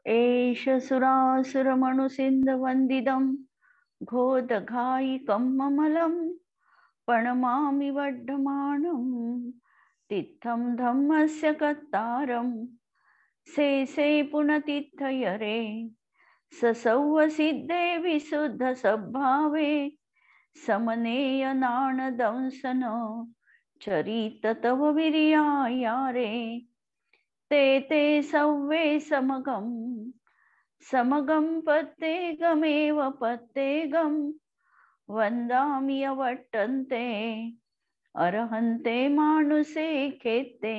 एष सुरासुरमणुसिन्धवन्दितं घोदघायिकं ममलं प्रणमामि वर्धमानं तित्थं धम्मस्य कर्तारं शेषे पुनतिथयरे ससौवसिद्धे विशुद्धसद्भावे समनेयनाणदंसन चरित तव वीर्यायारे ते सव्वे समगं पत्तेगमेव पत्तेगं वन्दामि अवट्टन्ते अर्हन्ते मानुषे खेत्ते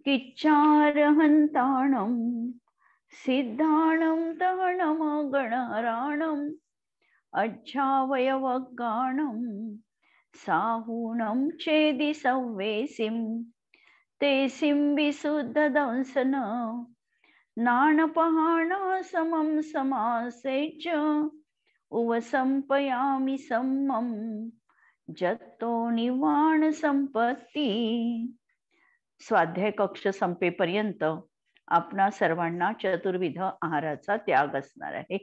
किच्चार्हन्ताणं सिद्धाणं दहनमगणहराणम् अज्झावयवगाणं साहूणं चेदि सव्वेसिं तेसिं विशुद्धदंसन नाणपहाणा समं समासेच उवसंपयामि सम्मं जत्तो निवाण संपत्ती. स्वाध्याय कक्ष संपेपर्यंत आपणा सर्वांना चतुर्विध आहाराचा त्याग असणार आहे.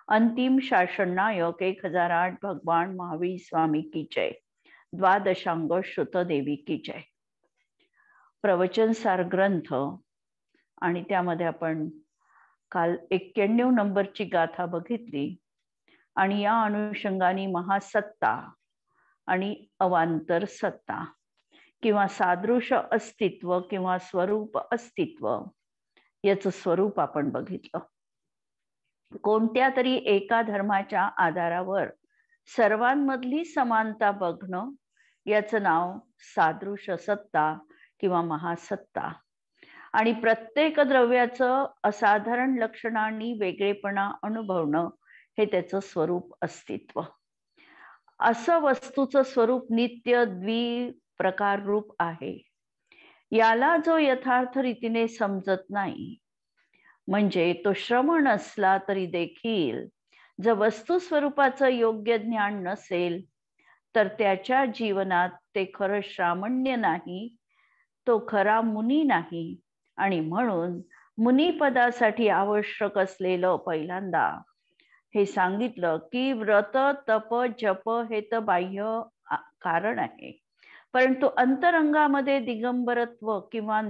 अंतिम शासन नायक 1008 भगवान महावीर स्वामी की जय. द्वादशांग श्रुत देवी की जय. प्रवचन सार ग्रंथ आणि त्यामध्ये आपण काल 91 नंबरची गाथा बघितली आणि या अनुषंगाने महासत्ता आणि अवांतर सत्ता किंवा सादृश अस्तित्व किंवा स्वरूप अस्तित्व याचं स्वरूप आपण बघितलं. कोणत्या तरी एका धर्माच्या आधारावर सर्वांमधली समानता बघणं याचं नाव सादृश सत्ता किंवा महासत्ता. आणि प्रत्येक द्रव्याचं असाधारण लक्षणांनी वेगळेपणा अनुभवणं हे त्याचं स्वरूप अस्तित्व. असं वस्तूचं स्वरूप नित्य द्विप्रकार रूप आहे. याला जो यथार्थ रीतीने समजत नाही, म्हणजे तो श्रमण असला तरी देखील जर वस्तू स्वरूपाचं योग्य ज्ञान नसेल तर त्याच्या जीवनात ते खरं श्रामण्य नाही, तो खरा मुनी नाही. आणि म्हणून मुनिपदासाठी आवश्यक असलेलं पहिल्यांदा हे सांगितलं की व्रत तप जप हे तर बाह्य कारण आहे, परंतु अंतरंगामध्ये दिगंबरत्व किंवा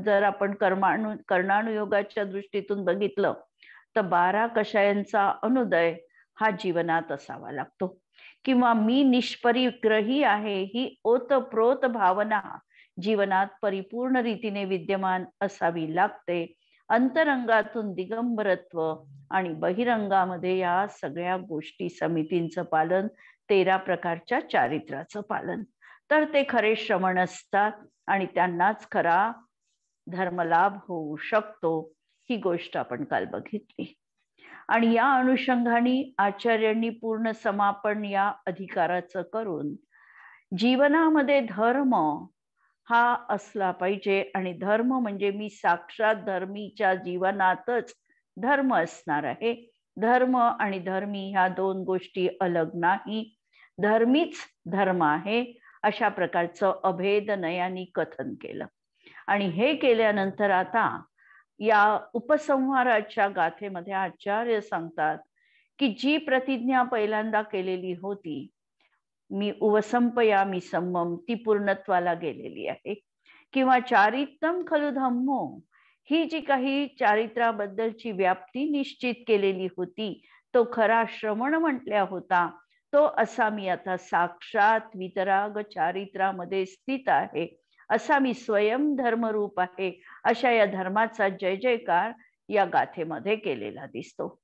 जर आपण कर्णानुयोगाच्या दृष्टीतून बघितलं तर 12 कषायांचा अनुदय हा जीवनात असावा लागतो. किंवा मी निष्परिग्रही आहे ही ओतप्रोत भावना जीवनात परिपूर्ण रीतीने विद्यमान असावी लागते. अंतरंगातून दिगंबरत्व आणि बहिरंगामध्ये या सगळ्या गोष्टी समितींचं पालन, 13 प्रकारच्या चारित्र्याचं पालन, तर ते खरे श्रमण असतात आणि त्यांनाच खरा धर्मलाभ होऊ शकतो. ही गोष्ट आपण काल बघितली. आणि या अनुषंगाने आचार्यांनी पूर्ण समापन या अधिकाराचं करून जीवनामध्ये धर्म हा असला पाहिजे. आणि धर्म म्हणजे मी साक्षात धर्मीच्या जीवनातच धर्म असणार आहे. धर्म आणि धर्मी ह्या 2 गोष्टी अलग नाही, धर्मीच धर्म आहे, अशा प्रकारचं अभेद नयानी कथन केलं. आणि हे केल्यानंतर आता या उपसंहाराच्या गाथेमध्ये आचार्य सांगतात की जी प्रतिज्ञा पहिल्यांदा केलेली होती, मी उवसंपयामि सम्मम, ती पूर्णत्वाला गेलेली आहे. किंवा चारित्रम खलु धम्मो, ही जी काही चारित्राबद्दलची व्याप्ती निश्चित केलेली होती, तो खरा श्रमण म्हटल्या होता, तो असा मी आता साक्षात वितराग चारित्रामध्ये स्थित आहे, असा मी स्वयं धर्मरूप आहे. अशा या धर्माचा जय जयकार या गाथेमध्ये केलेला दिसतो.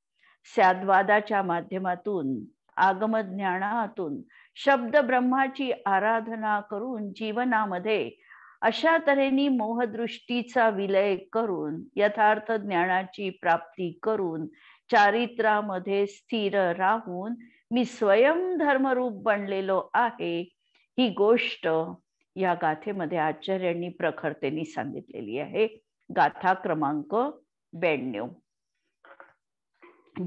स्याद्वादाच्या माध्यमातून, आगमज्ञानातून शब्द ब्रह्माची आराधना करून जीवनामध्ये अशा तऱ्हेने मोहदृष्टीचा विलय करून यथार्थ ज्ञानाची प्राप्ती करून चारित्रामध्ये स्थिर राहून मी स्वयं धर्मरूप बनलेलो आहे, ही गोष्ट या गाथेमध्ये आचार्यांनी प्रखरतेने सांगितलेली आहे. गाथा क्रमांक 92.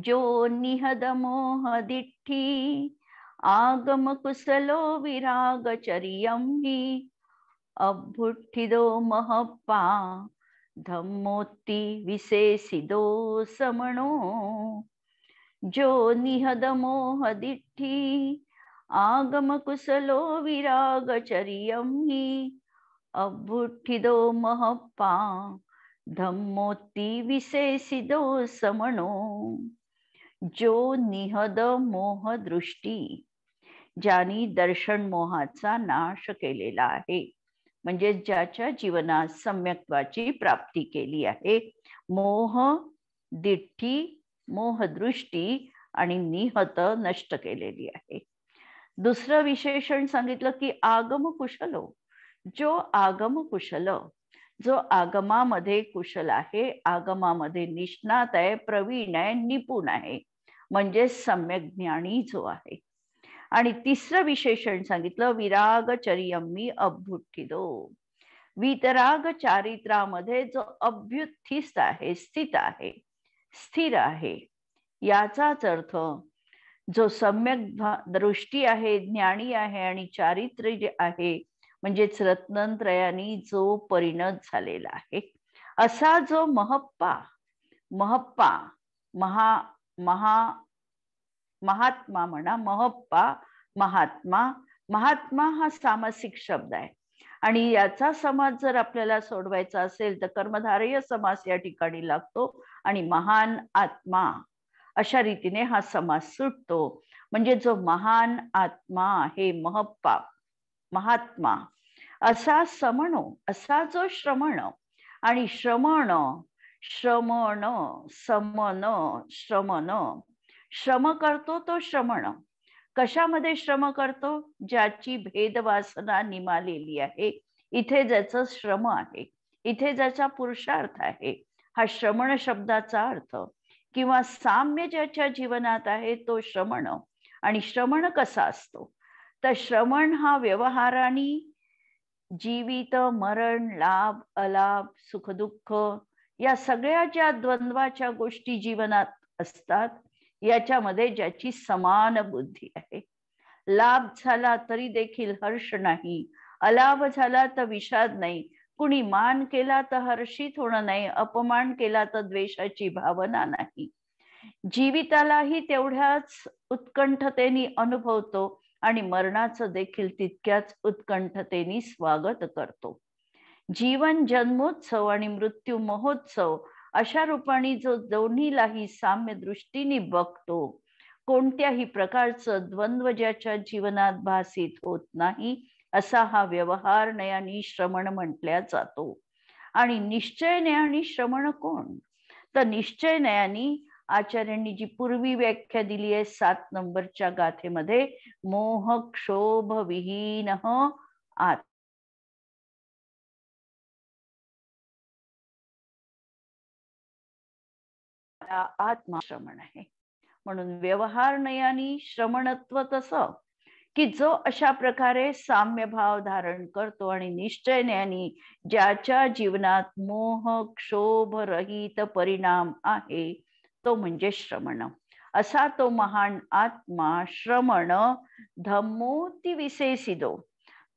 जो निहद मोह दिठ्ठी आगम कुशलो विराग चरियं हि अभुठिदो महप्पा धम्मोत्ती विशेषिदो समणो जो निहद मोह दिठ्ठी आगम कुशलो विरागचर्यं हि अभुठिदो महप्पा धम्मोत्ती विशेषिदो समणो जो निहद मोह दृष्टी ज्यानी दर्शन मोहाचा नाश केलेला आहे, म्हणजे ज्याच्या जीवनात सम्यक्त्वाची प्राप्ती केली आहे, मोह दिठ्ठी मोहदृष्टी आणि निहत नष्ट केलेली आहे. दुसरं विशेषण सांगितलं की आगम कुशलो, जो आगम कुशल, जो आगमामध्ये कुशल आहे, आगमामध्ये निष्णात आहे, प्रवीण आहे, निपुण आहे, म्हणजे सम्यक ज्ञानी जो आहे. आणि तिसरं विशेषण सांगितलं विरागचर्यमी अभ्युत्थितो, वितराग चारित्रामध्ये जो अभ्युत्थित आहे, स्थित आहे, स्थिर आहे. याचाच अर्थ जो सम्यक दृष्टी आहे, ज्ञानी आहे आणि चारित्र्य जे आहे, म्हणजेच रत्नत्रयानी जो परिणत झालेला आहे, असा जो महप्पा, महप्पा महात्मा म्हणा, महप्पा महात्मा. महात्मा हा सामासिक शब्द आहे आणि याचा समास जर आपल्याला सोडवायचा असेल तर कर्मधारय समास या ठिकाणी लागतो आणि महान आत्मा अशा रीतीने हा समास सुटतो. म्हणजे जो महान आत्मा आहे, महप्पा महात्मा, असा समणो, असा जो श्रमण, आणि श्रमण श्रमण समन श्रमण, श्रम करतो तो श्रमण. कशामध्ये श्रम करतो? ज्याची भेदवासना निमालेली आहे, इथे ज्याचं श्रम आहे, इथे ज्याचा पुरुषार्थ आहे, हा श्रमण शब्दाचा अर्थ. किंवा साम्य ज्याच्या जीवनात आहे तो श्रमण. आणि श्रमण कसा असतो? तर श्रमण हा व्यवहाराने जीवित मरण, लाभ अलाभ, सुखदुःख या सगळ्या ज्या द्वंद्वाच्या गोष्टी जीवनात असतात, याच्यामध्ये ज्याची समान बुद्धी आहे. लाभ झाला तरी देखील हर्ष नाही, अलाभ झाला तर विषाद नाही, कुणी मान केला तर हर्षित होणं नाही, अपमान केला तर द्वेषाची भावना नाही. जीवितालाही तेवढ्याच उत्कंठतेने अनुभवतो आणि मरणाचं देखील तितक्याच उत्कंठतेने स्वागत करतो. जीवन जन्मोत्सव आणि मृत्यू महोत्सव अशा रूपाने जो दोन्हीलाही साम्य दृष्टीने बघतो, कोणत्याही प्रकारचं द्वंद्व ज्याच्या जीवनात भासित होत नाही, असा हा व्यवहार नयानी श्रमण म्हटल्या जातो. आणि निश्चय नयानी श्रमण कोण? तर निश्चय नयानी आचार्यांनी जी पूर्वी व्याख्या दिली आहे 7 नंबरच्या गाथेमध्ये, मोह क्षोभ विहीन आत्मा श्रमण आहे. म्हणून व्यवहार नयानी श्रमणत्व तसं की जो अशा प्रकारे साम्य भाव धारण करतो आणि निश्चय नयानी ज्याच्या जीवनात मोह क्षोभ रहित परिणाम आहे, तो म्हणजे श्रमण. असा तो महान आत्मा श्रमण धम्मोती विशेषिदो,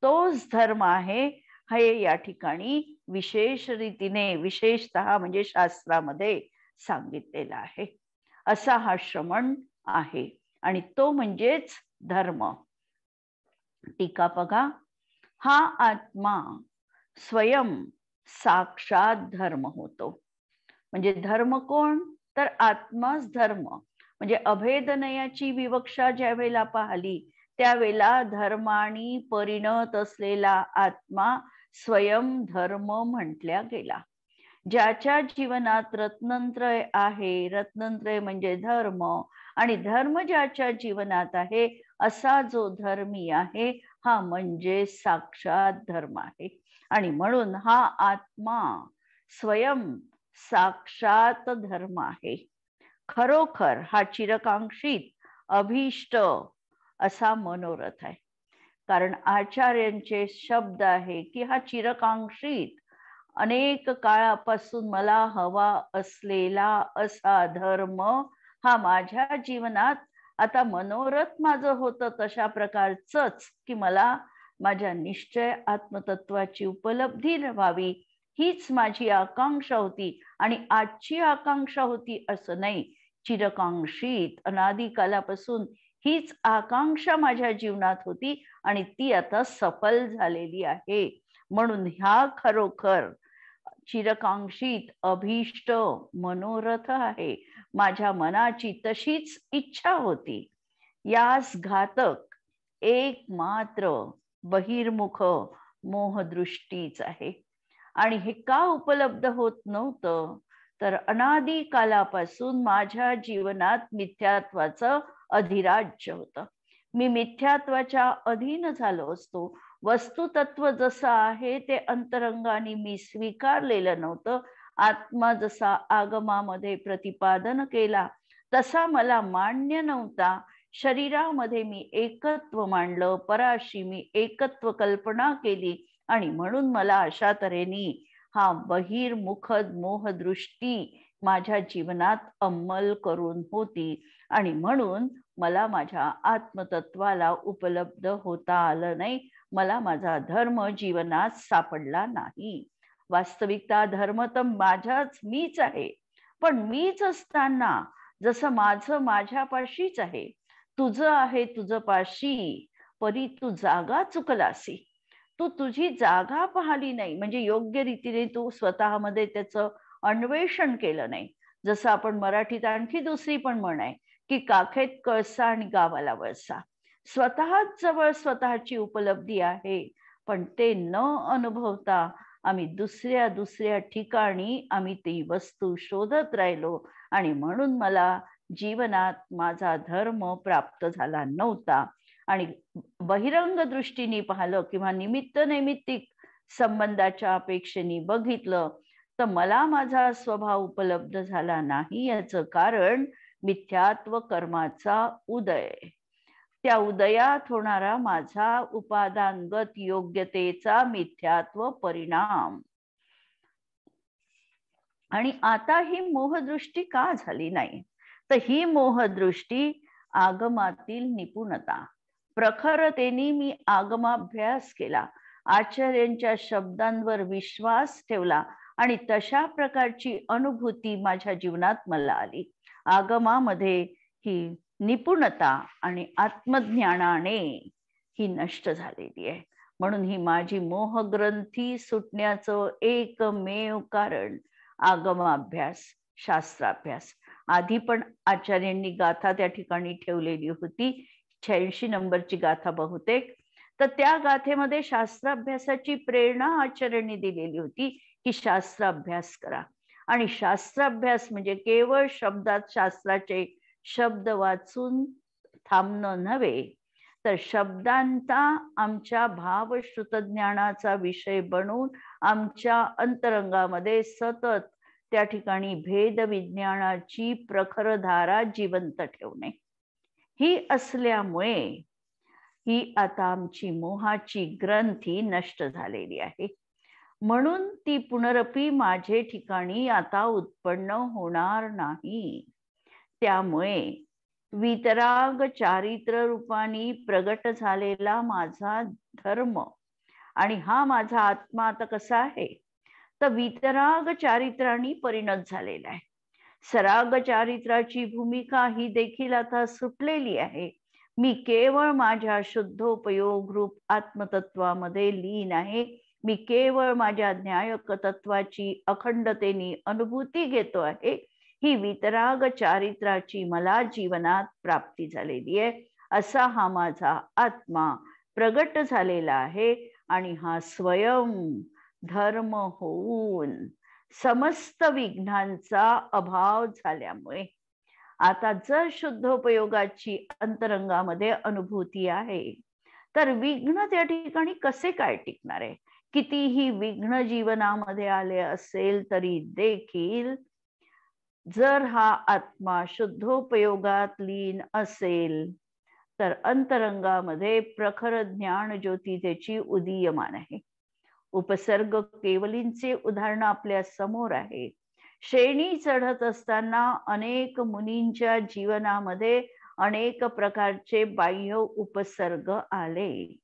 तोच धर्म आहे, हे या ठिकाणी विशेष रीतीने विशेषतः म्हणजे शास्त्रामध्ये सांगितलेला आहे. असा हा श्रमण आहे आणि तो म्हणजेच धर्म. टीका बघा, हा आत्मा स्वयं साक्षात धर्म होतो. म्हणजे धर्म कोण? तर आत्माच धर्म. म्हणजे अभेदनयाची विवक्षा ज्या वेळेला पाहिली त्यावेळेला धर्मानी परिणत असलेला आत्मा स्वयं धर्म म्हटल्या गेला. ज्याच्या जीवनात रत्नत्रय आहे, रत्नत्रय म्हणजे धर्म, आणि धर्म ज्याच्या जीवनात आहे असा जो धर्मी आहे, हा म्हणजे साक्षात धर्म आहे. आणि म्हणून हा आत्मा स्वयं साक्षात धर्म आहे. खरोखर हा चिरकांक्षित अभीष्ट असा मनोरथ आहे. कारण आचार्यांचे शब्द आहे की हा चिरकांक्षित अनेक काळापासून मला हवा असलेला असा धर्म हा माझ्या जीवनात आता मनोरथ माझं होतं तशा प्रकारचंच की मला माझ्या निश्चय आत्मतत्वाची उपलब्धी व्हावी, हीच माझी आकांक्षा होती आणि आजची आकांक्षा होती असं नाही. चिरकांक्षित अनादी कालापासून हीच आकांक्षा माझ्या जीवनात होती आणि ती आता सफल झालेली आहे. म्हणून ह्या खरोखर चिरकांक्षित अभीष्ट मनोरथ आहे. माझ्या मनाची तशीच इच्छा होती. यास घातक एकमात्र बहिर्मुख मोहदृष्टीच आहे. आणि हे का उपलब्ध होत नव्हतं, तर अनादी कालापासून माझ्या जीवनात मिथ्यात्वाचं अधिराज्य होतं. मी मिथ्यात्वाच्या अधीन झालो असतो. वस्तुतत्व जसं आहे ते अंतरंगाने मी स्वीकारलेलं नव्हतं. आत्मा जसा आगमामध्ये प्रतिपादन केला तसा मला मान्य नव्हता. शरीरामध्ये मी एकत्व मांडलं, पराशी मी एकत्व कल्पना केली आणि म्हणून मला अशा तऱ्हेने हा बहिर्मुख मोहदृष्टी माझ्या जीवनात अंमल करून होती आणि म्हणून मला माझ्या आत्मतत्वाला उपलब्ध होता आलं नाही. मला माझा धर्म जीवनात सापडला नाही. वास्तविकता धर्म तर माझाच मीच आहे. पण मीच असताना जसं माझं माझ्यापाशीच आहे, तुझं आहे तुझं पाशी, परी तू जागा चुकलासी. तू तुझी जागा पाहिली नाही, म्हणजे योग्य रीतीने तू स्वतःमध्ये त्याचं अन्वेषण केलं नाही. जसं आपण मराठीत आणखी दुसरी पण म्हण आहे की काखेत कळसा आणि गावाला वळसा. स्वतःच जवळ स्वतःची उपलब्धी आहे, पण ते न अनुभवता आम्ही दुसऱ्या ठिकाणी आम्ही ती वस्तू शोधत राहिलो आणि म्हणून मला जीवनात माझा धर्म प्राप्त झाला नव्हता. आणि बहिरंग दृष्टीने पाहिलं किंवा निमित्त नैमित्तिक संबंधाच्या अपेक्षेने बघितलं तर मला माझा स्वभाव उपलब्ध झाला नाही. याचं कारण मिथ्यात्व कर्माचा उदय, त्या उदयात होणारा माझा उपादानगत योग्यतेचा मिथ्यात्व परिणाम. आणि आता ही मोहदृष्टी का झाली नाही, तर ही मोहदृष्टी आगमातील निपुणता, प्रखरतेने मी आगमाभ्यास केला, आचार्यांच्या शब्दांवर विश्वास ठेवला आणि तशा प्रकारची अनुभूती माझ्या जीवनात मला आली. आगमामध्ये ही निपुणता आणि आत्मज्ञानाने ही नष्ट झालेली आहे. म्हणून ही माझी मोहग्रंथी सुटण्याचं एकमेव कारण आगमाभ्यास, शास्त्राभ्यास. आधी पण आचार्यांनी गाथा त्या ठिकाणी ठेवलेली होती, 86 नंबरची गाथा बहुतेक. तर त्या गाथेमध्ये शास्त्राभ्यासाची प्रेरणा आचार्यांनी दिलेली होती की शास्त्राभ्यास करा. आणि शास्त्राभ्यास म्हणजे केवळ शब्दात शास्त्राचे शब्द वाचून थांबणं नव्हे, तर शब्दांचा आमच्या भावश्रुत ज्ञानाचा विषय बनवून आमच्या अंतरंगामध्ये सतत त्या ठिकाणी भेद विज्ञानाची प्रखर धारा जिवंत ठेवणे. ही असल्यामुळे ही आता आमची मोहाची ग्रंथी नष्ट झालेली आहे. म्हणून ती पुनरपी माझे ठिकाणी आता उत्पन्न होणार नाही. त्यामुळे वितराग चारित्र रूपाने प्रगट झालेला माझा धर्म आणि हा माझा आत्मा आता कसा आहे, तर वितराग चारित्रांनी परिणत झालेला आहे. सराग चारित्राची भूमिका ही देखील आता सुटलेली आहे. मी केवळ माझ्या शुद्धोपयोग रूप आत्मतत्वामध्ये लीन आहे. मी केवळ माझ्या न्यायक तत्वाची अखंडतेने अनुभूती घेतो आहे. ही वितराग चारित्राची मला जीवनात प्राप्ती झालेली आहे. असा हा माझा आत्मा प्रगट झालेला आहे आणि हा स्वयं धर्म होऊन समस्त विघ्नांचा अभाव झाल्यामुळे आता जर शुद्धोपयोगाची अंतरंगामध्ये अनुभूती आहे, तर विघ्न त्या ठिकाणी कसे काय टिकणार आहे. कितीही विघ्न जीवनामध्ये आले असेल तरी देखील जर हा आत्मा शुद्धोपयोगात लीन असेल तर अंतरंगामध्ये प्रखर ज्ञान ज्योती त्याची उदीयमान आहे. उपसर्ग केवलींचे उदाहरण आपल्या समोर आहे. श्रेणी चढत असताना अनेक मुनींच्या जीवनामध्ये अनेक प्रकारचे बाह्य उपसर्ग आले.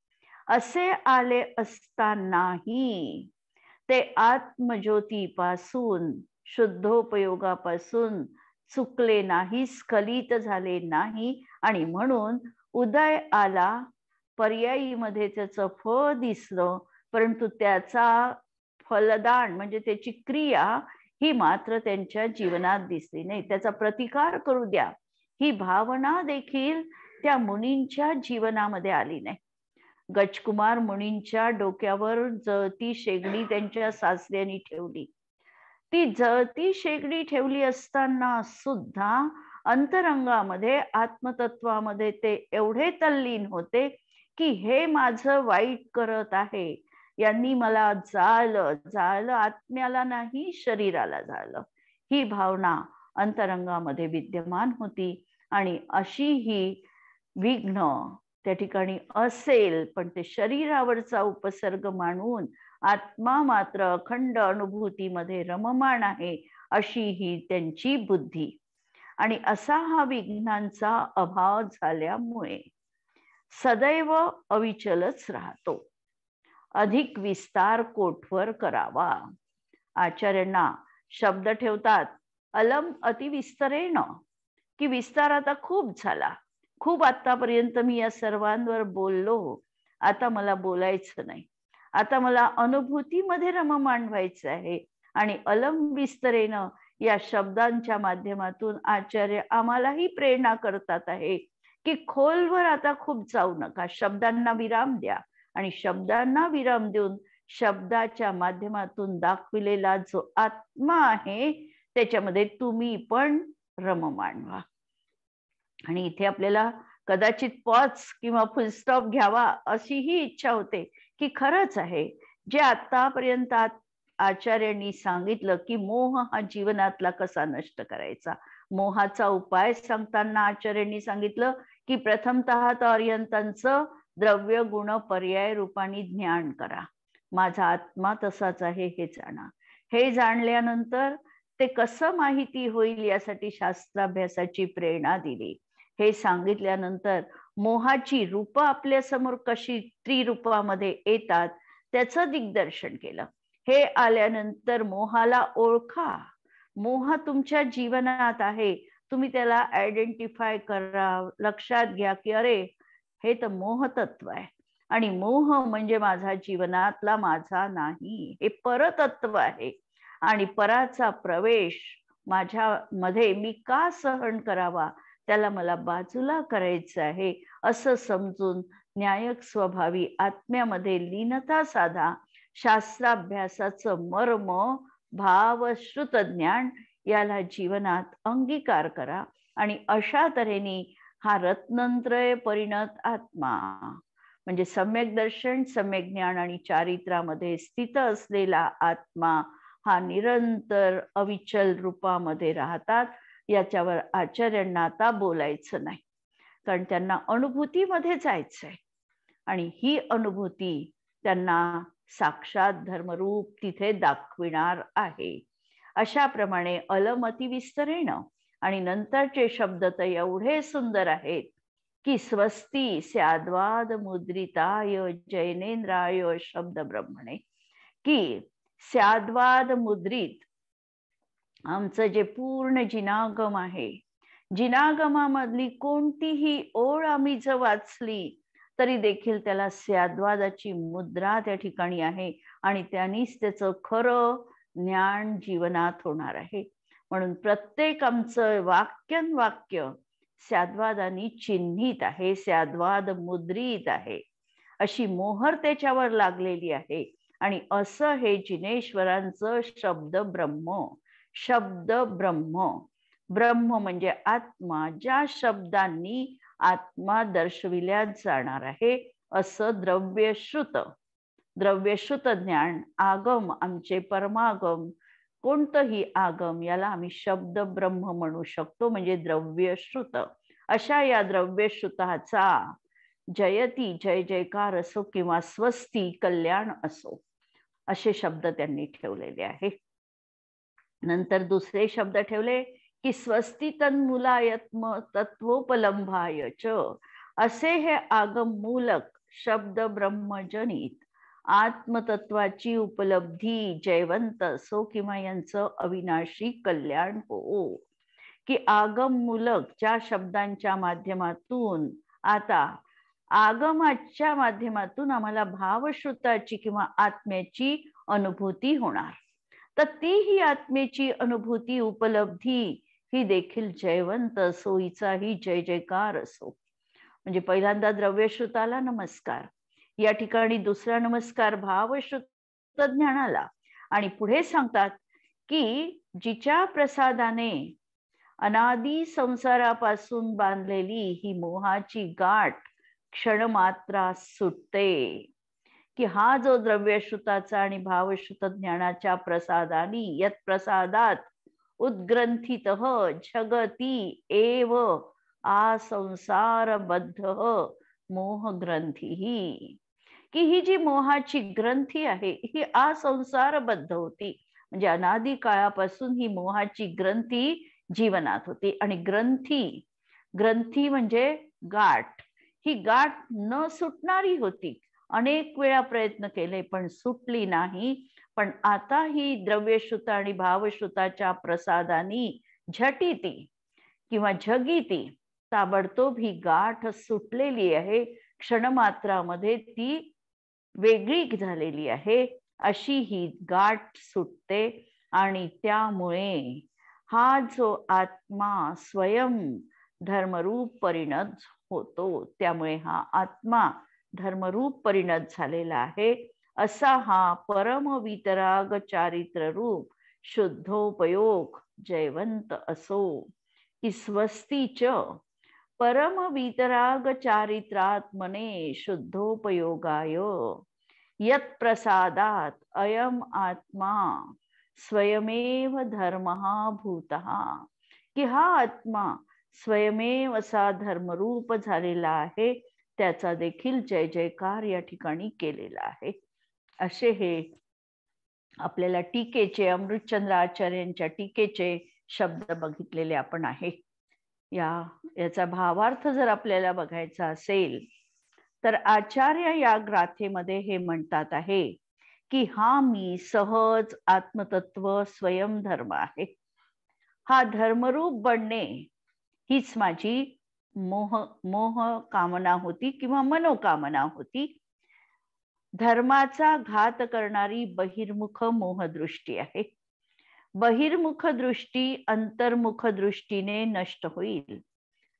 असे आले असतानाही ते आत्मज्योतीपासून, शुद्धोपयोगापासून चुकले नाही, स्खलित झाले नाही, आणि म्हणून उदय आला, पर्यायीमध्ये त्याचं फळ दिसलं, परंतु त्याचा फलदान म्हणजे त्याची क्रिया ही मात्र त्यांच्या जीवनात दिसली नाही. त्याचा प्रतिकार करू द्या ही भावना देखील त्या मुनींच्या जीवनामध्ये आली नाही. गजकुमार मुनींच्या डोक्यावर जळती शेगडी त्यांच्या सासऱ्यांनी ठेवली. ती जळती शेगडी ठेवली असताना सुद्धा अंतरंगामध्ये, आत्मतत्वामध्ये ते एवढे तल्लीन होते की हे माझं वाईट करत आहे, यांनी मला जाळलं, जाळलं आत्म्याला नाही शरीराला जाळलं, ही भावना अंतरंगामध्ये विद्यमान होती. आणि अशी ही विघ्न त्या ठिकाणी असेल, पण ते शरीरावरचा उपसर्ग मानून आत्मा मात्र अखंड अनुभूतीमध्ये रममाण आहे, अशी ही त्यांची बुद्धी. आणि असा हा विघ्नांचा अभाव झाल्यामुळे सदैव अविचलच राहतो. अधिक विस्तार कोठवर करावा. आचार्यांना शब्द ठेवतात अलम अतिविस्तरेण, की विस्तार आता खूप झाला, खूप आतापर्यंत मी या सर्वांवर बोललो, आता मला बोलायचं नाही, आता मला अनुभूतीमध्ये रममाण व्हायचं आहे. आणि अलम विस्तरेण या शब्दांच्या माध्यमातून आचार्य आम्हालाही प्रेरणा करतात आहे की खोलवर आता खूप जाऊ नका, शब्दांना विराम द्या, आणि शब्दांना विराम देऊन शब्दाच्या माध्यमातून दाखविलेला जो आत्मा आहे त्याच्यामध्ये तुम्ही पण रममाण व्हा. आणि इथे आपल्याला कदाचित पॉज किंवा फुलस्टॉप घ्यावा अशी ही इच्छा होते की खरंच आहे जे आतापर्यंत आचार्यांनी सांगितलं की मोह हा जीवनातला कसा नष्ट करायचा. मोहाचा उपाय सांगताना आचार्यांनी सांगितलं की प्रथमतः अर्यंतांचं द्रव्य गुण पर्याय रूपाने ज्ञान करा. माझा आत्मा तसाच आहे हे जाणा. हे जाणल्यानंतर ते कसं माहिती होईल यासाठी शास्त्राभ्यासाची प्रेरणा दिली. हे सांगितल्यानंतर मोहाची रूप आपल्या समोर कशी त्रिरूपामध्ये येतात त्याचं दिग्दर्शन केलं. हे आल्यानंतर मोहाला ओळखा, मोह तुमच्या जीवनात आहे, तुम्ही त्याला आयडेंटिफाय करा, लक्षात घ्या की अरे हे तर मोह तत्व आहे, आणि मोह म्हणजे माझा जीवनातला माझा नाही, हे परतत्व आहे, आणि पराचा प्रवेश माझ्या मध्ये मी का सहन करावा, त्याला मला बाजूला करायचं आहे असं समजून न्यायक स्वभावी आत्म्यामध्ये लीनता साधा. शास्त्राभ्यासाचं मर्म भाव श्रुत ज्ञान याला जीवनात अंगीकार करा. आणि अशा तऱ्हेने हा रत्नत्रय परिणत आत्मा म्हणजे सम्यक दर्शन, सम्यक ज्ञान आणि चारित्र्यामध्ये स्थित असलेला आत्मा हा निरंतर अविचल रूपामध्ये राहतात. याच्यावर आचार्यांना आता बोलायचं नाही, कारण त्यांना अनुभूतीमध्ये जायचंय, आणि ही अनुभूती त्यांना साक्षात धर्मरूप तिथे दाखविणार आहे. अशाप्रमाणे अलमती विस्तरेण. आणि नंतरचे शब्द तर एवढे सुंदर आहेत की स्वस्ती स्याद्वाद मुद्रिताय जैनेंद्राय शब्द ब्रह्मणे, की स्याद्वाद मुद्रित आमचं जे पूर्ण जिनागम आहे, जिनागमामधली कोणतीही ओळ आम्ही जर वाचली तरी देखील त्याला स्याद्वादाची मुद्रा त्या ठिकाणी आहे, आणि त्यांनीच त्याचं खरं ज्ञान जीवनात होणार आहे. म्हणून प्रत्येक आमचं वाक्य स्याद्वादानी चिन्हित आहे, स्याद्वाद मुद्रित आहे, अशी मोहर त्याच्यावर लागलेली आहे. आणि असं हे जिनेश्वरांचं शब्द ब्रह्म, शब्द ब्रह्म, ब्रह्म म्हणजे आत्मा, ज्या शब्दांनी आत्मा दर्शविल्या जाणार आहे असं द्रव्यश्रुत, द्रव्यश्रुत ज्ञान, आगम आमचे परमागम, कोणतंही आगम याला आम्ही शब्द ब्रह्म म्हणू शकतो, म्हणजे द्रव्यश्रुत. अशा या द्रव्यश्रुताचा जयती जय जयकार असो किंवा स्वस्ती कल्याण असो असे शब्द त्यांनी ठेवलेले आहे. नंतर दुसरे शब्द ठेवले की स्वस्ती तन्मूलायत्म तत्वोपलंभाय च, असे हे आगम मूलक शब्द ब्रह्मजनित आत्मतत्वाची उपलब्धी जयवंत असो किंवा यांचं अविनाशी कल्याण हो. की आगममूलक ज्या शब्दांच्या माध्यमातून आता आगमाच्या माध्यमातून आम्हाला भावश्रुताची किंवा आत्म्याची अनुभूती होणार, तर ती ही आत्मेची अनुभूती उपलब्धी ही देखील जयवंत असो, हिचाही जय जयकार असो. म्हणजे पहिल्यांदा द्रव्यश्रुताला नमस्कार, या ठिकाणी दुसरा नमस्कार भावश्रुत ज्ञानाला, आणि पुढे सांगतात की जिच्या प्रसादाने अनादी संसारापासून बांधलेली ही मोहाची गाठ क्षणमात्रात सुटते. की हा जो द्रव्यश्रुताचा आणि भावश्रुत ज्ञानाच्या प्रसादानी यत प्रसादात उद्ग्रंथित जगती एव असंसारबद्ध मोहग्रंथी, की ही जी मोहाची ग्रंथी आहे ही असंसारबद्ध होती. म्हणजे अनादी काळापासून ही मोहाची ग्रंथी जीवनात होती. आणि ग्रंथी म्हणजे गाठ, ही गाठ न सुटणारी होती. अनेक वेळा प्रयत्न केले पण सुटली नाही. पण आता ही द्रव्यश्रुत आणि भावश्रुताच्या प्रसादानी झटिती किंवा झगिती ताबडतोब ही गाठ सुटलेली आहे. क्षणमात्रामध्ये ती वेगळी झालेली आहे. अशी ही गाठ सुटते आणि त्यामुळे हा जो आत्मा स्वयं धर्मरूप परिणत होतो. त्यामुळे हा आत्मा धर्मरूप परिणत झालेला आहे. असा हा परम वितराग चारित्र रूप शुद्धोपयोग जयवंत असो. की स्वस्तीच परम वितराग चारित्रात्मने शुद्धोपयोगाय यत प्रसादात अयम आत्मा स्वयमेव धर्मः भूतः, की हा आत्मा स्वयमेव असा धर्मरूप झालेला आहे. त्याचा देखील जय जयकार या ठिकाणी केलेला आहे. असे हे आपल्याला टीकेचे अमृतचंद्र आचार्यांच्या टीकेचे शब्द बघितलेले आपण आहे. याचा भावार्थ जर आपल्याला बघायचा असेल तर आचार्य या ग्राथेमध्ये हे म्हणतात आहे की हा मी सहज आत्मतत्व स्वयं धर्म आहे. हा धर्मरूप बनणे हीच माझी मोह कामना होती किंवा मनोकामना होती. धर्माचा घात करणारी बहिर्मुख मोहदृष्टी आहे. बहिर्मुख दृष्टी अंतर्मुख दृष्टीने नष्ट होईल.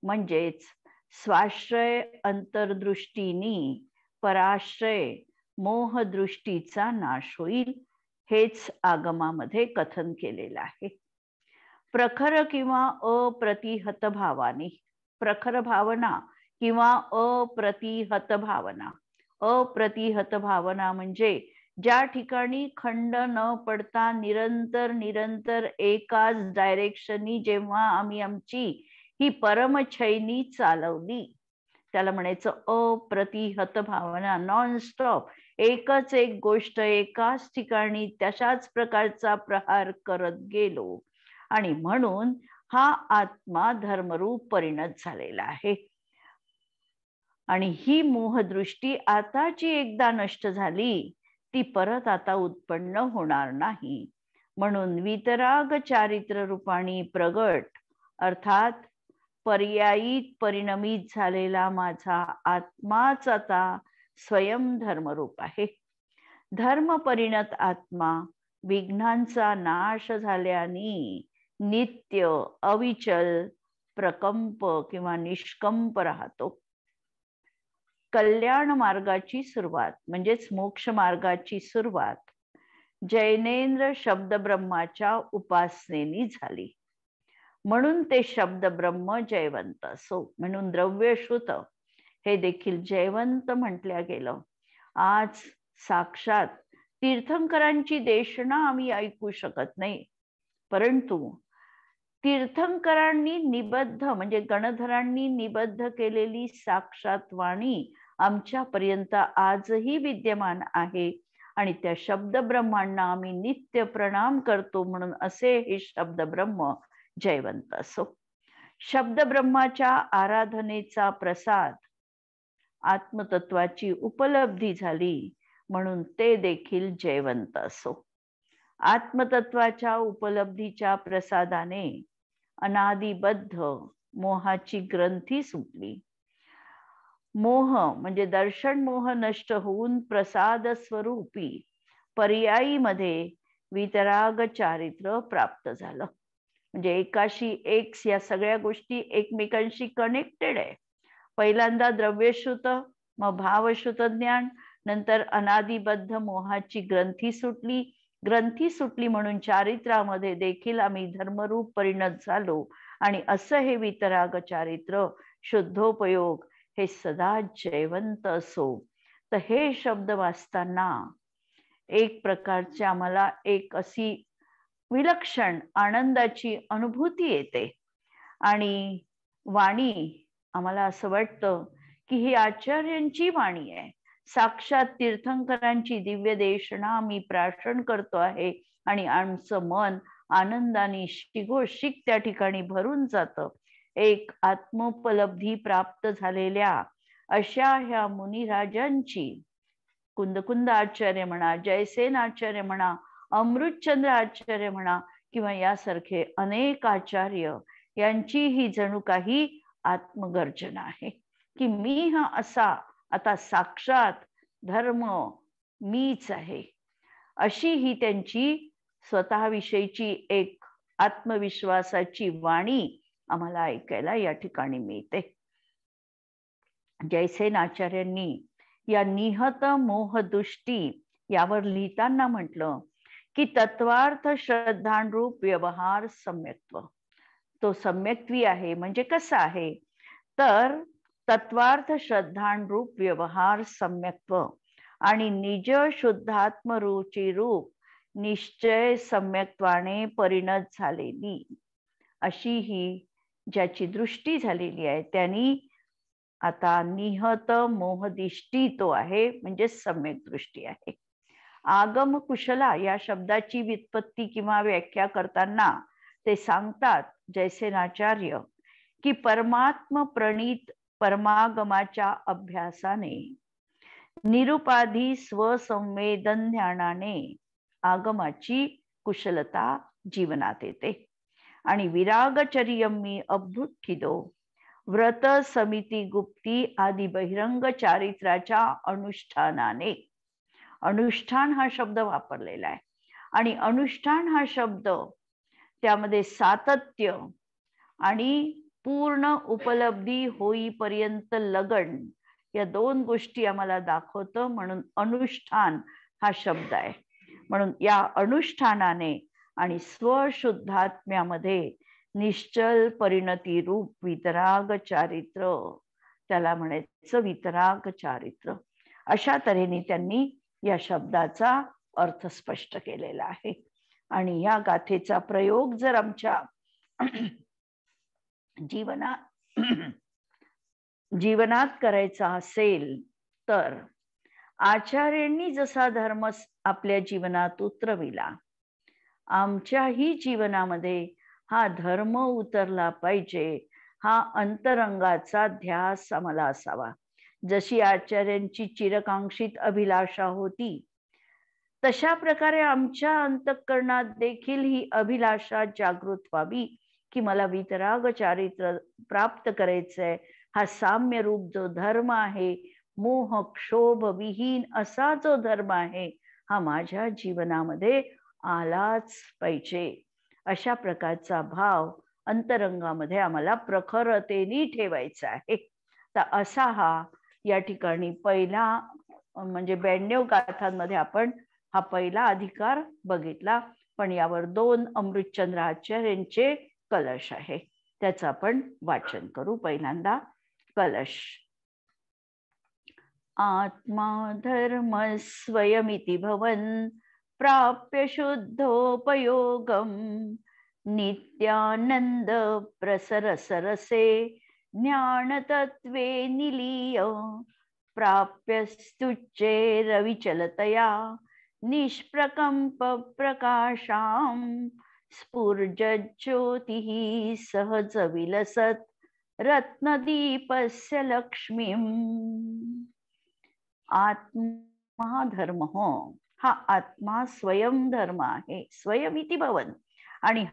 म्हणजेच स्वाश्रय अंतर्दृष्टीनी पराश्रय मोहदृष्टीचा नाश होईल. हेच आगमामध्ये कथन केलेलं आहे. प्रखर किंवा अप्रतिहत भावानी, प्रखर भावना किंवा अप्रतिहत भावना. अप्रतिहत भावना म्हणजे ज्या ठिकाणी खंड न पडता निरंतर एकाच डायरेक्शननी जेव्हा आम्ही आमची ही परमछैनी चालवली, त्याला म्हणायचं अप्रतिहत भावना. नॉनस्टॉप एकच एक गोष्ट एकाच ठिकाणी तशाच प्रकारचा प्रहार करत गेलो आणि म्हणून हा आत्मा धर्मरूप परिणत झालेला आहे. आणि ही मोहदृष्टी आता जी एकदा नष्ट झाली ती परत आता उत्पन्न होणार नाही. म्हणून वितराग चारित्र रूपाणी प्रगट अर्थात पर्यायीत परिणमित झालेला माझा आत्माच आता स्वयं धर्मरूप आहे. धर्म परिणत आत्मा विघ्नांचा नाश झाल्याने नित्य अविचल प्रकंप किंवा निष्कंप राहतो. कल्याण मार्गाची सुरुवात म्हणजेच मोक्ष मार्गाची सुरुवात जैनेंद्र शब्द ब्रह्माच्या उपासनेनी झाली. म्हणून ते शब्द ब्रह्म जयवंत असो. म्हणून द्रव्यश्रुत हे देखील जयवंत म्हटल्या गेलं. आज साक्षात तीर्थंकरांची देशना आम्ही ऐकू शकत नाही, परंतु तीर्थंकरांनी निबद्ध म्हणजे गणधरांनी निबद्ध केलेली साक्षात वाणी आमच्यापर्यंत आजही विद्यमान आहे. आणि त्या शब्द ब्रह्मांना आम्ही नित्य प्रणाम करतो. म्हणून असे हे शब्द ब्रह्म जयवंत असो. शब्द ब्रह्माच्या आराधनेचा प्रसाद आत्मतत्वाची उपलब्धी झाली म्हणून ते देखील जयवंत असो. आत्मतत्वाच्या उपलब्धीच्या प्रसादाने अनादिबद्ध मोहाची ग्रंथी सुटली. मोह म्हणजे दर्शन मोह नष्ट होऊन प्रसाद स्वरूपी पर्यायी मध्ये वितराग चारित्र प्राप्त झालं. म्हणजे एकाशी एक या सगळ्या गोष्टी एकमेकांशी कनेक्टेड आहे. पहिल्यांदा द्रव्यश्रुत, मग भावश्रुत ज्ञान, नंतर अनादिबद्ध मोहाची ग्रंथी सुटली म्हणून चारित्रामध्ये देखील आम्ही धर्मरूप परिणत झालो. आणि असं हे वितराग चारित्र शुद्धोपयोग हे सदा जयवंत असो. तर हे शब्द वाचताना एक प्रकारची आम्हाला एक अशी विलक्षण आनंदाची अनुभूती येते. आणि वाणी आम्हाला असं वाटतं की ही आचार्यांची वाणी आहे, साक्षात तीर्थंकरांची दिव्य देशना मी प्राशन करतो आहे. आणि आमचं मन आनंदाने शिगोशिक त्या ठिकाणी भरून जातं. एक आत्मोपलब्धी प्राप्त झालेल्या अशा ह्या मुनिराजांची, कुंदकुंद आचार्य म्हणा, जयसेन आचार्य म्हणा, अमृतचंद्र आचार्य म्हणा, किंवा यासारखे अनेक आचार्य यांची ही जणू काही आत्मगर्जना आहे की मी हा असा आता साक्षात धर्म मीच आहे. अशी ही त्यांची स्वतःविषयीची एक आत्मविश्वासाची वाणी आम्हाला ऐकायला या ठिकाणी मिळते. जयसेन आचार्यांनी या निहत मोहदुष्टी यावर लिहिताना म्हटलं की तत्वार्थ श्रद्धांरूप व्यवहार सम्यक्त्व. तो सम्यक्त्वी आहे म्हणजे कसा आहे तर तत्वार्थ श्रद्धांरूप व्यवहार सम्यक्त्व आणि निज शुद्धात्म रुची रूप निश्चय सम्यक्त्वाने परिणत झालेली अशी ही ज्याची दृष्टी झालेली आहे त्यांनी आता निहत मोहदिष्टी तो आहे म्हणजे सम्यक दृष्टी आहे. आगम कुशला या शब्दाची व्युत्पत्ती किंवा व्याख्या करताना ते सांगतात जयसेनाचार्य की परमात्म प्रणीत परमागमाच्या अभ्यासाने निरुपाधी स्वसंवेदन ध्यानाने आगमाची कुशलता जीवनात येते. आणि विरागचर्यमी अभ्युत्थितो व्रत समिती गुप्ती आदी बहिरंग चारित्राच्या अनुष्ठानाने, अनुष्ठान हा शब्द वापरलेला आहे. आणि अनुष्ठान हा शब्द त्यामध्ये सातत्य आणि पूर्ण उपलब्धी होईपर्यंत लगन या दोन गोष्टी आम्हाला दाखवतं. म्हणून अनुष्ठान हा शब्द आहे. म्हणून या अनुष्ठानाने आणि स्वशुद्धात्म्यामध्ये निश्चल परिणती रूप वितराग चारित्र, त्याला म्हणायचं वितराग चारित्र. अशा तऱ्हेने त्यांनी या शब्दाचा अर्थ स्पष्ट केलेला आहे. आणि या गाथेचा प्रयोग जर आमच्या जीवनात करायचा असेल तर आचार्यांनी जसा धर्म आपल्या जीवनात उतरविला, आमच्याही जीवनामध्ये हा धर्म उतरला पाहिजे. हा अंतरंगाचा ध्यास आम्हाला असावा. जशी आचार्यांची चिरकांक्षित अभिलाषा होती तशा प्रकारे आमच्या अंतःकरणात देखील ही अभिलाषा जागृत व्हावी की मला वितराग चारित्र प्राप्त करायचंय. हा साम्य रूप जो धर्म आहे, मोह क्षोभ विहीन असा जो धर्म आहे, हा माझ्या जीवनामध्ये आलाच पाहिजे. अशा प्रकारचा भाव अंतरंगामध्ये आम्हाला प्रखरतेने ठेवायचा आहे. तर असा हा या ठिकाणी पहिला म्हणजे 92 गाथांमध्ये आपण हा पहिला अधिकार बघितला. पण यावर 2 अमृतचंद्र आचार्यांचे कलश आहे, त्याचं आपण वाचन करू. पहिल्यांदा कलश. आत्मा धर्म स्वयमिति भवन प्राप्य शुद्धोपयोगम नित्यानंद प्रसर सरसे ज्ञान तत्वे निलीय प्राप्य स्तुच्चे रविचलतया निष्प्रकंप प्रकाशाम स्फुर्ज्योतिः सहज विलसत रत्नदीपस्य लक्ष्मीम्. धर्म हा आत्मा स्वयं धर्म आहे, स्वयमिति भवन. आणि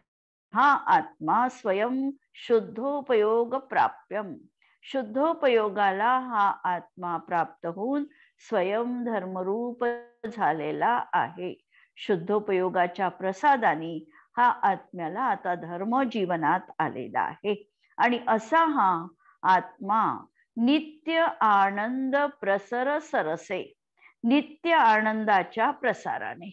हा आत्मा स्वयं शुद्धोपयोग प्राप्यम, शुद्धोपयोगाला हा आत्मा प्राप्त होऊन स्वयं धर्मरूप झालेला आहे. शुद्धोपयोगाच्या प्रसादाने हा आत्म्याला आता धर्म जीवनात आलेला आहे. आणि असा हा आत्मा नित्य आनंद प्रसर सरसे, नित्य आनंदाच्या प्रसाराने,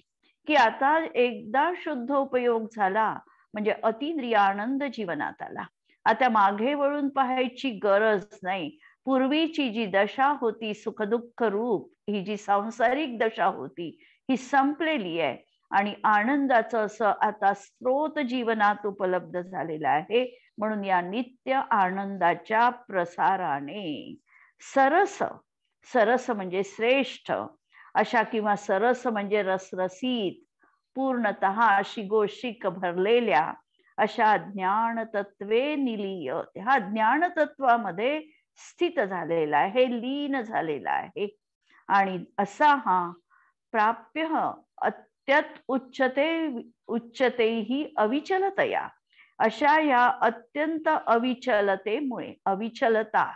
की आता एकदा शुद्धोपयोग झाला म्हणजे अतिंद्रिय आनंद जीवनात आला. आता मागे वळून पाहायची गरज नाही. पूर्वीची जी दशा होती सुखदुःख रूप, ही जी सांसारिक दशा होती ही संपलेली आहे आणि आनंदाचं असं आता स्रोत जीवनात उपलब्ध झालेला आहे. म्हणून या नित्य आनंदाच्या प्रसाराने सरस, सरस म्हणजे श्रेष्ठ अशा, किंवा सरस म्हणजे रसरसीत, पूर्णतः शिगोशिक भरलेल्या अशा ज्ञान तत्वे निलीय, हा ज्ञान तत्वामध्ये स्थित झालेला आहे, लीन झालेला आहे. आणि असा हा प्राप्य अत्यत उच्चते ही अविचलतया, अशा या अत्यंत अविचलतेमुळे, अविचलता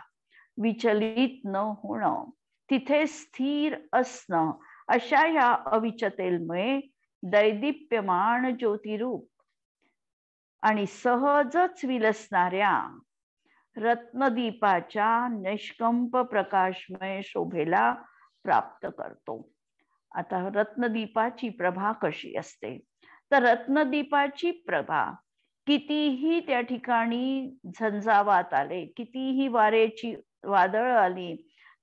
विचलित न होणं, तिथे स्थिर असणं, अशा या अविचलतेमुळे दैदिप्यमान ज्योतिरूप आणि सहजच विलसणाऱ्या रत्नदीपाच्या निष्कंप प्रकाशमय शोभेला प्राप्त करतो. आता रत्नदीपाची प्रभा कशी असते, तर रत्नदीपाची प्रभा कितीही त्या ठिकाणी झंझावात आले, कितीही वारेची वादळ आली,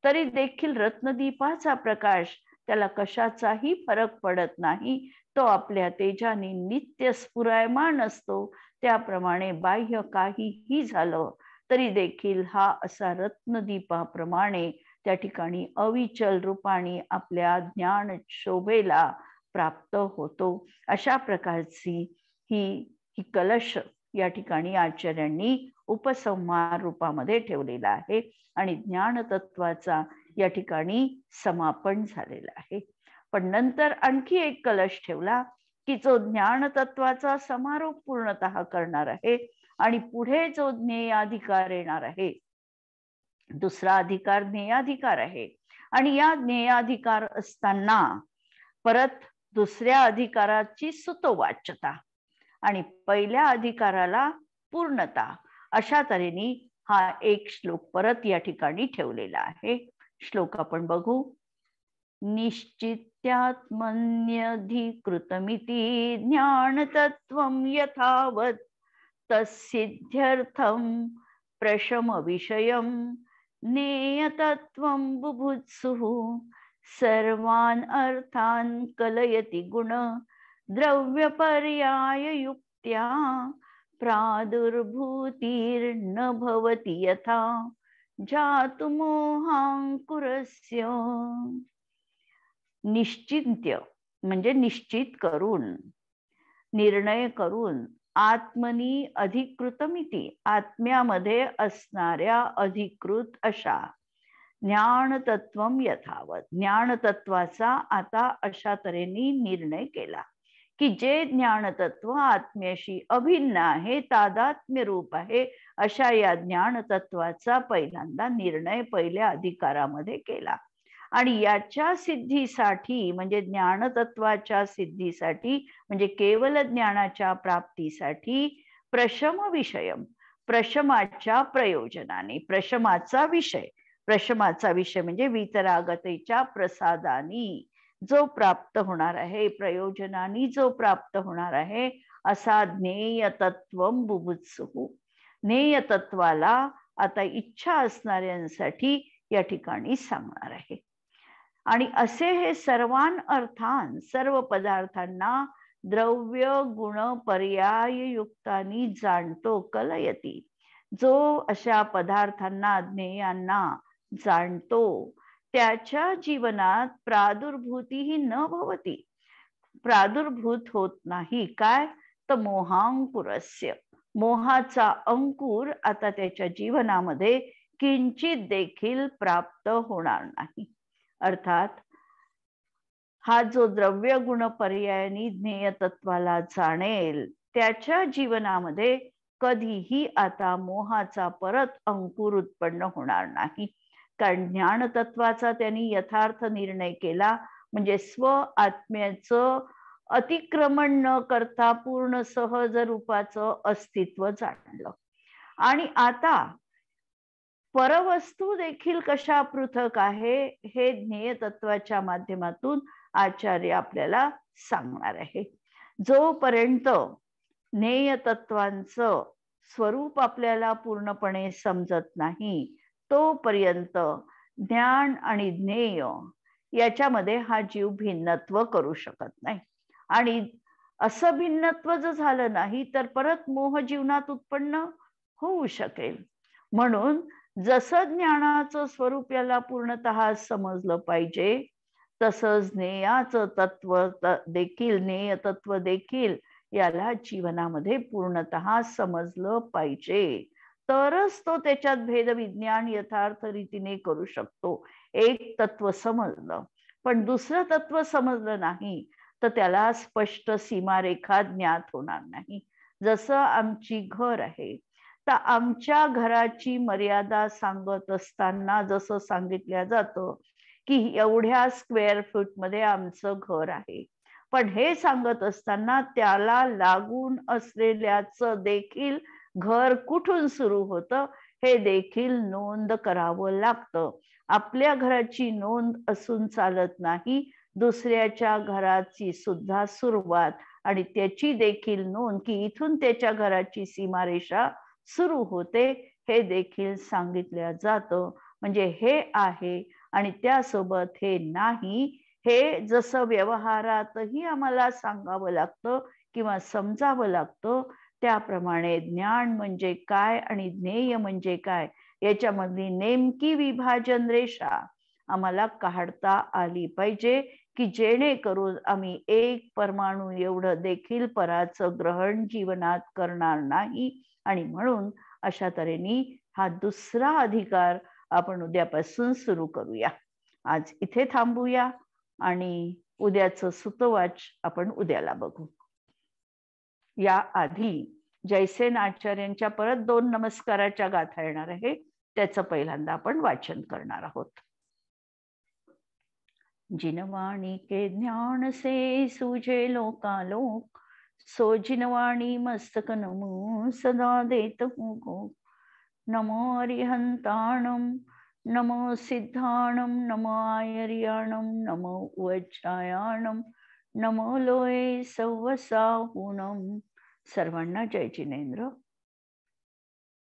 तरी देखील रत्नदीपाचा प्रकाश त्याला कशाचाही फरक पडत नाही. तो आपल्या तेजाने नित्य स्फुरायमान असतो. त्याप्रमाणे बाह्य काहीही झालं तरी देखील हा असा रत्नदीपाप्रमाणे त्या ठिकाणी अविचल रूपाने आपल्या ज्ञान शोभेला प्राप्त होतो. अशा प्रकारची ही कलश या ठिकाणी आचार्यांनी उपसंहार रूपामध्ये ठेवलेला आहे आणि ज्ञान तत्वाचा या ठिकाणी समापन झालेला आहे. पण नंतर आणखी एक कलश ठेवला की जो ज्ञान तत्वाचा समारोप पूर्णतः करणार आहे आणि पुढे जो ज्ञेयाधिकार येणार आहे, दुसरा अधिकार ज्ञेयाधिकार आहे. आणि या ज्ञेयाधिकार असताना परत दुसऱ्या अधिकाराची सुतोवाच्यता आणि पहिल्या अधिकाराला पूर्णता, अशा तऱ्हेने हा एक श्लोक परत या ठिकाणी ठेवलेला आहे. श्लोक आपण बघू. निश्चित्यात्मन्यधिकृतमिति ज्ञानतत्त्वं यथावत् तत्सिद्ध्यर्थं प्रशमविषयं ज्ञेयतत्त्वं बुभुत्सुः सर्वान् अर्थान् कलयति गुण द्रव्यपर्याययुक्त्या प्रादुर्भूतिर्न भवति यथा जातु मोहांकुरस्य. निश्चित्य म्हणजे निश्चित करून, निर्णय करून, आत्मनी अधिकृतमिती आत्म्यामध्ये असणाऱ्या अधिकृत अशा ज्ञानतत्वम यथावत, ज्ञानतत्वाचा आता अशा तऱ्हेने निर्णय केला की जे ज्ञानतत्व आत्म्याशी अभिन्न आहे, तादात्म्य रूप आहे, अशा या ज्ञानतत्वाचा पहिल्यांदा निर्णय पहिल्या अधिकारामध्ये केला. आणि याच्या सिद्धीसाठी म्हणजे ज्ञानतत्वाच्या सिद्धीसाठी म्हणजे केवल ज्ञानाच्या प्राप्तीसाठी प्रशम विषयम, प्रशमाच्या प्रयोजनाने, प्रशमाचा विषय, प्रशमाचा विषय म्हणजे वितरागतेच्या प्रसादानी जो प्राप्त होणार आहे, प्रयोजनानी जो प्राप्त होणार आहे, असा ज्ञेय तत्वम बुभुत्सुः, ज्ञेय तत्वाला आता इच्छा असणाऱ्यांसाठी या ठिकाणी सांगणार आहे. आणि असे हे सर्वान अर्थान, सर्व पदार्थांना द्रव्य गुण पर्याय युक्तानी जाणतो, कलयती, जो अशा पदार्थांना ज्ञेयांना जाणतो त्याच्या जीवनात प्रादुर्भूतीही न भवती, प्रादुर्भूत होत नाही. काय तर मोहांकुरस्य, मोहाचा अंकुर आता त्याच्या जीवनामध्ये किंचित देखील प्राप्त होणार नाही. अर्थात हा जो द्रव्य गुण पर्यायाने ज्ञेय तत्वाला जाणेल त्याच्या जीवनामध्ये कधीही आता मोहाचा परत अंकुर उत्पन्न होणार नाही. कारण ज्ञान तत्वाचा त्यांनी यथार्थ निर्णय केला, म्हणजे स्व आत्म्याचं अतिक्रमण न करता पूर्ण सहज रूपाचं अस्तित्व जाणलं. आणि आता परवस्तू देखील कशा पृथक आहे हे ज्ञेय तत्वाच्या माध्यमातून आचार्य आपल्याला सांगणार आहे. जोपर्यंत ज्ञेय तत्वांचं स्वरूप आपल्याला पूर्णपणे समजत नाही तोपर्यंत ज्ञान आणि ज्ञेय याच्यामध्ये हा जीव भिन्नत्व करू शकत नाही. आणि असं भिन्नत्व जर झालं नाही तर परत मोह जीवनात उत्पन्न होऊ शकेल. म्हणून जसं ज्ञानाचं स्वरूप याला पूर्णतः समजलं पाहिजे तसंच ज्ञेयाचं तत्व देखील, ज्ञेय तत्व देखील याला जीवनामध्ये पूर्णतः समजलं पाहिजे, तरच तो त्याच्यात भेदविज्ञान यथार्थ रीतीने करू शकतो. एक तत्व समजलं पण दुसरं तत्व समजलं नाही तर त्याला स्पष्ट सीमारेखा ज्ञात होणार नाही. जसं आमची घर आहे तर आमच्या घराची मर्यादा सांगत असताना जसं सांगितलं जातं की एवढ्या स्क्वेअर फूट मध्ये आमचं घर आहे, पण हे सांगत असताना त्याला लागून असलेल्याचं देखील घर कुठून सुरू होतं हे देखील नोंद करावं लागतं. आपल्या घराची नोंद असून चालत नाही, दुसऱ्याच्या घराची सुद्धा सुरुवात आणि त्याची देखील नोंद की इथून त्याच्या घराची सीमारेषा सुरू होते हे देखील सांगितलं जातं. म्हणजे हे आहे आणि त्यासोबत हे नाही हे जसं व्यवहारातही आम्हाला सांगावं लागतं किंवा समजावं लागतं, त्याप्रमाणे ज्ञान म्हणजे काय आणि ज्ञेय म्हणजे काय याच्यामधली नेमकी विभाजन रेषा आम्हाला काढता आली पाहिजे की जेणेकरून आम्ही एक परमाणू एवढं देखील पराचं ग्रहण जीवनात करणार नाही. आणि म्हणून अशा तऱ्हेने हा दुसरा अधिकार आपण उद्यापासून सुरू करूया. आज इथे थांबूया आणि उद्याचं सुतवाच आपण उद्याला बघू. या आधी जयसेन आचार्यांच्या परत 2 नमस्काराच्या गाथा येणार आहे, त्याचं पहिल्यांदा आपण वाचन करणार आहोत. जिनवाणी के ज्ञान से सूझे लोकालोक, सो जिनवाणी मस्तक नमो सदा देत हूँ गो. नमो अरिहंताणम, नमो सिद्धाणम, नमो आयर्याणम, नमो वज्रायाणम, नमो लोये सव्वसाहूणम. सर्वांना जय जिनेंद्र.